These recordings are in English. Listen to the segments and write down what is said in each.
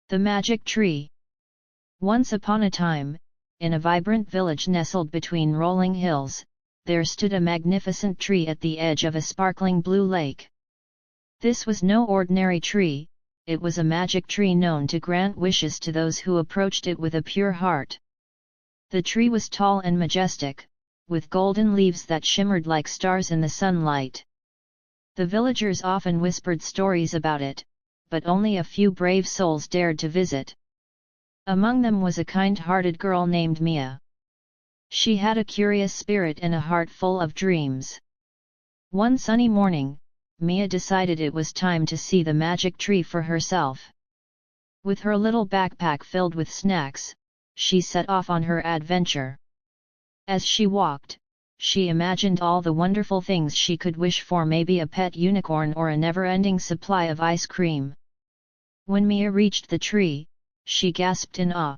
The Magic Tree. Once upon a time, in a vibrant village nestled between rolling hills, there stood a magnificent tree at the edge of a sparkling blue lake. This was no ordinary tree, it was a magic tree known to grant wishes to those who approached it with a pure heart. The tree was tall and majestic, with golden leaves that shimmered like stars in the sunlight. The villagers often whispered stories about it, but only a few brave souls dared to visit. Among them was a kind-hearted girl named Mia. She had a curious spirit and a heart full of dreams. One sunny morning, Mia decided it was time to see the magic tree for herself. With her little backpack filled with snacks, she set off on her adventure. As she walked, she imagined all the wonderful things she could wish for, maybe a pet unicorn or a never-ending supply of ice cream. When Mia reached the tree, she gasped in awe.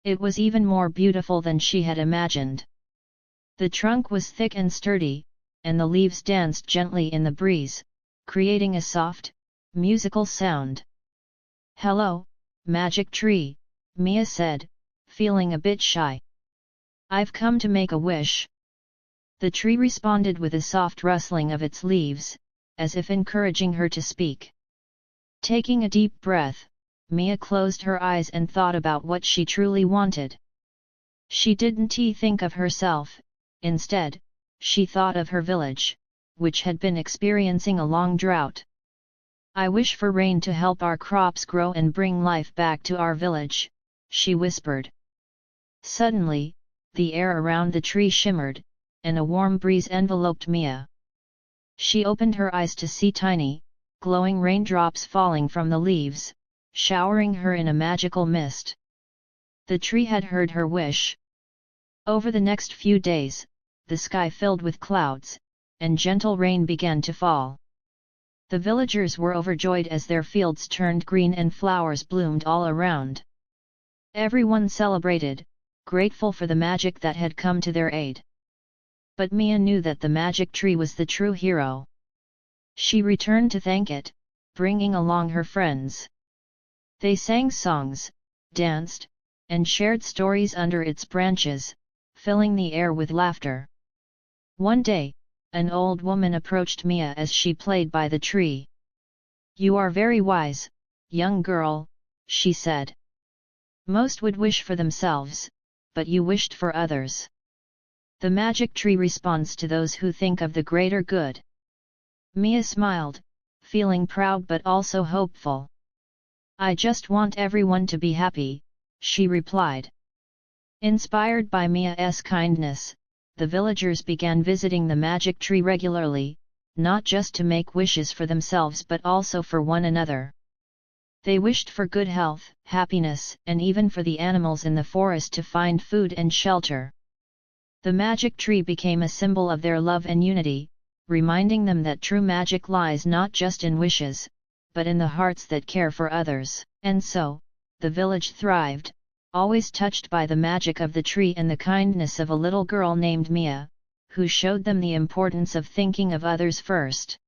It was even more beautiful than she had imagined. The trunk was thick and sturdy, and the leaves danced gently in the breeze, creating a soft, musical sound. "Hello, Magic Tree," Mia said, feeling a bit shy. "I've come to make a wish." The tree responded with a soft rustling of its leaves, as if encouraging her to speak. Taking a deep breath, Mia closed her eyes and thought about what she truly wanted. She didn't think of herself, instead, she thought of her village, which had been experiencing a long drought. "I wish for rain to help our crops grow and bring life back to our village," she whispered. Suddenly, the air around the tree shimmered, and a warm breeze enveloped Mia. She opened her eyes to see tiny, glowing raindrops falling from the leaves, showering her in a magical mist. The tree had heard her wish. Over the next few days, the sky filled with clouds, and gentle rain began to fall. The villagers were overjoyed as their fields turned green and flowers bloomed all around. Everyone celebrated, grateful for the magic that had come to their aid. But Mia knew that the magic tree was the true hero. She returned to thank it, bringing along her friends. They sang songs, danced, and shared stories under its branches, filling the air with laughter. One day, an old woman approached Mia as she played by the tree. "You are very wise, young girl," she said. "Most would wish for themselves, but you wished for others. The magic tree responds to those who think of the greater good." Mia smiled, feeling proud but also hopeful. "I just want everyone to be happy," she replied. Inspired by Mia's kindness, the villagers began visiting the magic tree regularly, not just to make wishes for themselves but also for one another. They wished for good health, happiness, and even for the animals in the forest to find food and shelter. The magic tree became a symbol of their love and unity, reminding them that true magic lies not just in wishes, but in the hearts that care for others. And so, the village thrived, always touched by the magic of the tree and the kindness of a little girl named Mia, who showed them the importance of thinking of others first.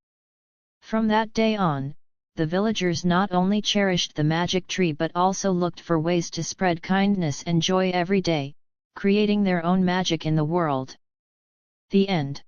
From that day on, the villagers not only cherished the magic tree but also looked for ways to spread kindness and joy every day, creating their own magic in the world. The end.